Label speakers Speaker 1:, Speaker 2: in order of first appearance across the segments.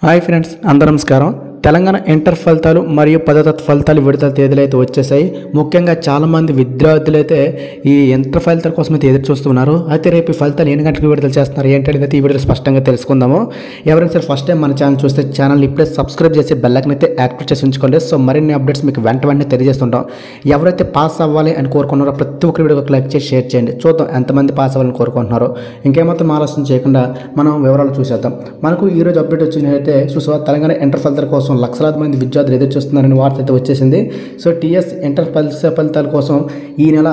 Speaker 1: Hi friends, అందరూ నమస్కారం. Telangana inter ఫలితాలు మరియు పదో తరగతి ఫలితాలు విడుదల తేదీలు అయితే వచ్చేసాయి. ముఖ్యంగా చాలామంది విద్యార్థులు అయితే ఈ ఇంటర్ ఫలితాల కోసం అయితే ఎదురు చూస్తున్నారు. అయితే రేపు ఈ ఫలితాలు ఎన్ని గంటలకు విడుదల చేస్తున్నారు ఏంటనేది అయితే ఈ వీడియోలో స్పష్టంగా తెలుసుకుందాము. ఎవరైనా సరే ఫస్ట్ టైం మన ఛానల్ చూస్తే ఛానల్ ఇప్పుడే సబ్స్క్రైబ్ చేసి బెల్ ఐకాన్ అయితే యాక్టివేట్ చేసి ఉంచుకోండి. సో మరిన్ని అప్డేట్స్ మీకు వెంటనే తెలియజేస్తుంటాం. ఎవరైతే పాస్ అవ్వాలి అని కోరుకున్నారో ప్రతి ఒక్కరి వీడియోకి లైక్ చేసి షేర్ చేయండి. చూద్దాం ఎంతమంది పాస్ అవ్వాలని కోరుకుంటున్నారో. ఇంకేమాత్రం ఆలస్యం చేయకుండా మనం వివరాలు చూసేద్దాం. మనకు ఈరోజు అప్డేట్ వచ్చినట్టయితే చూసా తెలంగాణ ఇంటర్ ఫలితాల కోసం లక్షలాది మంది విద్యార్థులు ఎదురు చూస్తున్నారని వార్త అయితే వచ్చేసింది. సో టీఎస్ ఇంటర్ ఫలితాల కోసం ఈ నెల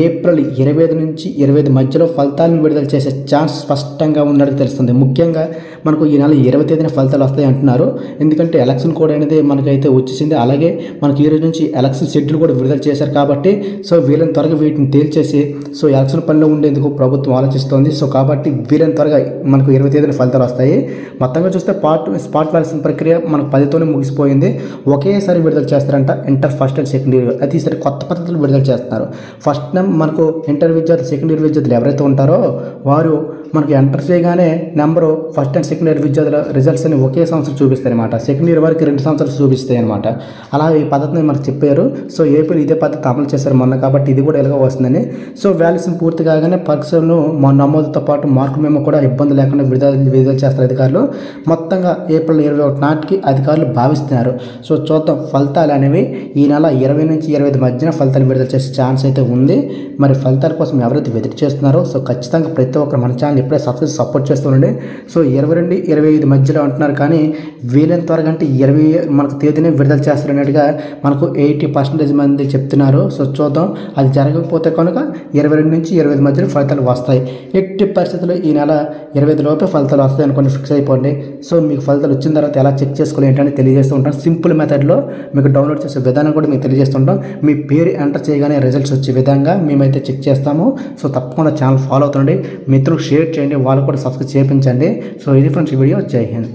Speaker 1: ఏప్రిల్ 25 నుంచి 25 మధ్యలో ఫలితాలను విడుదల చేసే ఛాన్స్ స్పష్టంగా ఉన్నట్టు తెలుస్తుంది. ముఖ్యంగా మనకు ఈ నెల 20 తేదీన ఫలితాలు వస్తాయి అంటున్నారు. ఎందుకంటే ఎలక్షన్ కోడ్ అనేది మనకైతే వచ్చేసింది. అలాగే మనకి ఈ రోజు నుంచి ఎలక్షన్ షెడ్యూల్ కూడా విడుదల చేశారు కాబట్టి సో వీళ్ళని త్వరగా వీటిని తేల్చేసి సో ఎలక్షన్ పనిలో ఉండేందుకు ప్రభుత్వం ఆలోచిస్తోంది. సో కాబట్టి వీళ్ళని త్వరగా మనకు 20 తేదీన ఫలితాలు వస్తాయి. మొత్తంగా చూస్తే స్పాట్ వ్యాక్సిన్ ప్రక్రియ మనకు 10తోనే ముగిసిపోయింది. ఒకేసారి విడుదల చేస్తారంట inter first and second year. అది ఈసారి కొత్త పద్ధతులు విడుదల చేస్తున్నారు. ఫస్ట్ మనకు ఇంటర్ విద్యార్థులు సెకండ్ ఇయర్ విద్యార్థులు ఎవరైతే ఉంటారో వారు మనకి ఎంటర్ చేయగానే number first and second year విద్యార్థుల రిజల్ట్స్ అని ఒకే సంవత్సరం చూపిస్తాయి అనమాట. సెకండ్ ఇయర్ వరకు 2 సంవత్సరాలు చూపిస్తాయి అనమాట. అలా ఈ పద్ధతిని మనకు చెప్పారు. సో ఏపీలో ఇదే పద్ధతి అమలు చేశారు మొన్న, కాబట్టి ఇది కూడా ఎలాగో వస్తుందని. సో వ్యాల్యూషన్ పూర్తి కాగానే పరీక్షలను నమోదుతో పాటు మార్కు మేము కూడా ఇబ్బంది లేకుండా విడుదల చేస్తారు అధికారులు. మొత్తంగా ఏప్రిల్ 21 నాటికి అధికారులు భావిస్తున్నారు. సో చూద్దాం ఫలితాలు అనేవి ఈ నెల 20 నుంచి 25 మధ్యన ఫలితాలు విడుదల చేసే ఛాన్స్ అయితే ఉంది. మరి ఫలితాల కోసం ఎవరైతే వెతికి చేస్తున్నారో సో ఖచ్చితంగా ప్రతి ఒక్కరు మన ఛానల్ ఇప్పుడే సపోర్ట్ చేస్తుండండి. సో 20 నుండి 25 మధ్యలో అంటున్నారు, కానీ వీలైన త్వరగా అంటే 20 మనకు తేదీనే విడుదల చేస్తారన్నట్టుగా మనకు 80% మంది చెప్తున్నారు. సో చూద్దాం, అది జరగకపోతే కనుక 22 నుంచి 25 మధ్యలో ఫలితాలు వస్తాయి. ఎట్టి పరిస్థితుల్లో ఈ నెల 25 లోపే ఫలితాలు వస్తాయి అనుకోండి, ఫిక్స్ అయిపోండి. సో మీకు ఫలితాలు వచ్చిన తర్వాత ఎలా చెక్ చేసుకోవాలి ఏంటని తెలియజేస్తూ ఉంటాం. సింపుల్ మెథడ్లో మీకు డౌన్లోడ్ చేసే విధానం కూడా మీకు తెలియజేస్తుంటాం. మీ పేరు ఎంటర్ చేయగానే రిజల్ట్స్ వచ్చే విధంగా మేమైతే చెక్ చేస్తాము. సో తప్పకుండా ఛానల్ ఫాలో అవుతుండండి. మిత్రులకు షేర్ చేయండి, వాళ్ళు కూడా సబ్స్క్రైబ్ చేయించండి. సో ఇది ఫ్రెండ్స్ వీడియో. జై హింద్.